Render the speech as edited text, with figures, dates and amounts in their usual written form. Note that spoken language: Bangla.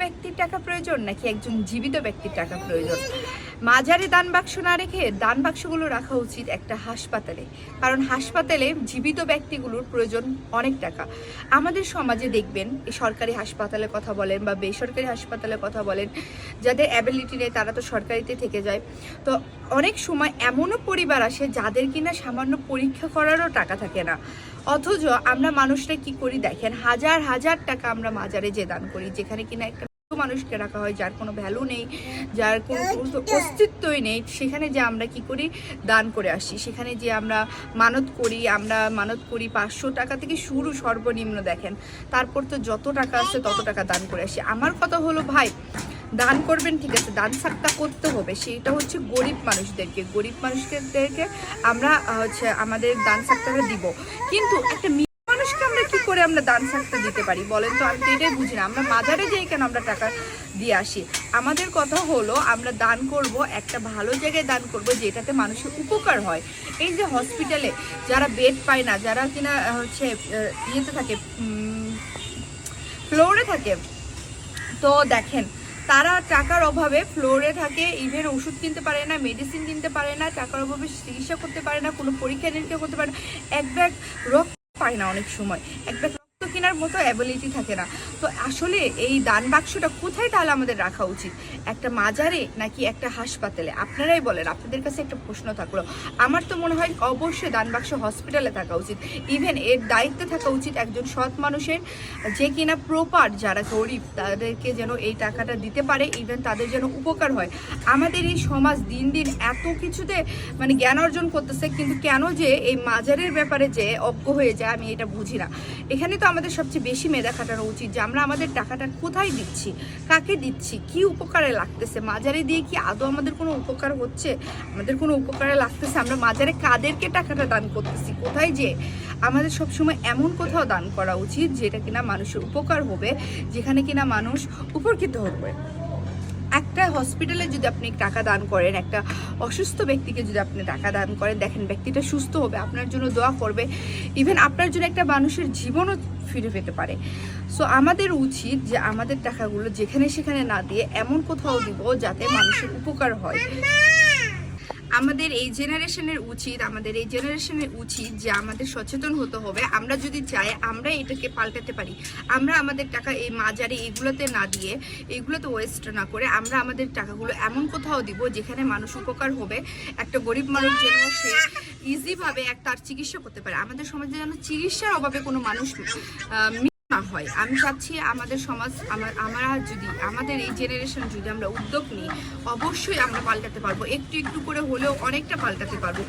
ব্যক্তির টাকা প্রয়োজন নাকি একজন জীবিত ব্যক্তির টাকা প্রয়োজন? মাজারে দান বাক্স না রেখে দান বাক্সগুলো রাখা উচিত একটা হাসপাতালে, কারণ হাসপাতালে জীবিত ব্যক্তিগুলোর প্রয়োজন অনেক টাকা। আমাদের সমাজে দেখবেন এই সরকারি হাসপাতালের কথা বলেন বা বেসরকারি হাসপাতালের কথা বলেন, যাদের অ্যাবিলিটি নেই তারা তো সরকারিতে থেকে যায়। তো অনেক সময় এমনও পরিবার আসে যাদের কিনা সামান্য পরীক্ষা করারও টাকা থাকে না, অথচ আমরা মানুষরা কি করি দেখেন, হাজার হাজার টাকা আমরা মাজারে যে দান করি, যেখানে কিনা একটা মানুষকে রাখা হয় যার কোনো ভ্যালু নেই, যার কোনো অস্তিত্বই নেই, সেখানে যে আমরা কি করি দান করে আসি। সেখানে যে আমরা মানত করি 500 টাকা থেকে শুরু সর্বনিম্ন দেখেন, তারপর তো যত টাকা আছে তত টাকা দান করে আসি। আমার কথা হলো ভাই, দান করবেন ঠিক আছে, দান সাক্তা করতে হবে, সেটা হচ্ছে গরিব মানুষদেরকে আমরা আমাদের দান সাক্তাটা দিব। কিন্তু একটা মানুষকে আমরা কি করে আমরা দান সাক্তা দিতে পারি বলেন তো? আমি তো এটাই বুঝি না। আমরা মাজারে যেয়ে কেন আমরা টাকা দিয়ে আসি? আমাদের কথা হলো আমরা দান করব একটা ভালো জায়গায় দান করব যেটাতে মানুষের উপকার হয়। এই যে হসপিটালে যারা বেড পায় না, যারা কিনা ইয়েতে থাকে, ফ্লোরে থাকে, তো দেখেন তারা টাকার অভাবে ফ্লোরে থাকে, ইভেন ওষুধ কিনতে পারে না, মেডিসিন কিনতে পারে না, টাকার অভাবে চিকিৎসা করতে পারে না, কোনো পরীক্ষা নিরীক্ষা করতে পারে না, এক ব্যাগ রক্ত পায় না, অনেক সময় এক ব্যাগ রক্ত কেনার মতো অ্যাবিলিটি থাকে না। তো আসলে এই দান বাক্সটা কোথায় তাহলে আমাদের রাখা উচিত? একটা মাজারে নাকি একটা হাসপাতালে? আপনারাই বলেন, আপনাদের কাছে একটা প্রশ্ন থাকলো। আমার তো মনে হয় অবশ্যই দান বাক্স হসপিটালে থাকা উচিত। ইভেন এর দায়িত্বে থাকা উচিত একজন সৎ মানুষের, যে কিনা প্রপার যারা গরিব তাদেরকে যেন এই টাকাটা দিতে পারে, ইভেন তাদের যেন উপকার হয়। আমাদের এই সমাজ দিন দিন এত কিছুতে মানে জ্ঞান অর্জন করতেছে, কিন্তু কেন যে এই মাজারের ব্যাপারে যে অজ্ঞ হয়ে যায় আমি এটা বুঝি না। এখানে তো আমাদের সবচেয়ে বেশি মেধা খাটানো উচিত যে আমরা আমাদের টাকাটা কোথায় দিচ্ছি, কাকে দিচ্ছি, কি উপকারে লাগতেছে। মাজারে দিয়ে কি আদৌ আমাদের কোনো উপকার হচ্ছে? আমাদের কোনো উপকারে লাগতেছে? আমরা মাজারে কাদেরকে টাকাটা দান করতেছি, কোথায় যে? আমাদের সবসময় এমন কোথাও দান করা উচিত যেটা কিনা মানুষের উপকার হবে, যেখানে কিনা মানুষ উপকৃত হবে। একটা হসপিটালে যদি আপনি টাকা দান করেন, একটা অসুস্থ ব্যক্তিকে যদি আপনি টাকা দান করেন, দেখেন ব্যক্তিটা সুস্থ হবে, আপনার জন্য দোয়া করবে, ইভেন আপনার জন্য একটা মানুষের জীবনও ফিরে পেতে পারে। সো আমাদের উচিত যে আমাদের টাকাগুলো যেখানে সেখানে না দিয়ে এমন কোথাও দিব যাতে মানুষের উপকার হয়। আমাদের এই জেনারেশনের উচিত যে আমাদের সচেতন হতে হবে। আমরা যদি চাই আমরা এটাকে পাল্টাতে পারি। আমরা আমাদের টাকা এই মাজারে এগুলোতে না দিয়ে, এগুলোতে ওয়েস্ট না করে আমরা আমাদের টাকাগুলো এমন কোথাও দিব যেখানে মানুষ উপকার হবে। একটা গরিব মানুষ যেন সে ইজিভাবে তার চিকিৎসা করতে পারে। আমাদের সমাজে যেন চিকিৎসার অভাবে কোনো মানুষ না হয়। আমি চাচ্ছি আমাদের সমাজ, আমাদের এই জেনারেশন যদি আমরা উদ্যোগ নিই, অবশ্যই আমরা পাল্টাতে পারবো। একটু একটু করে হলেও অনেকটা পাল্টাতে পারবো।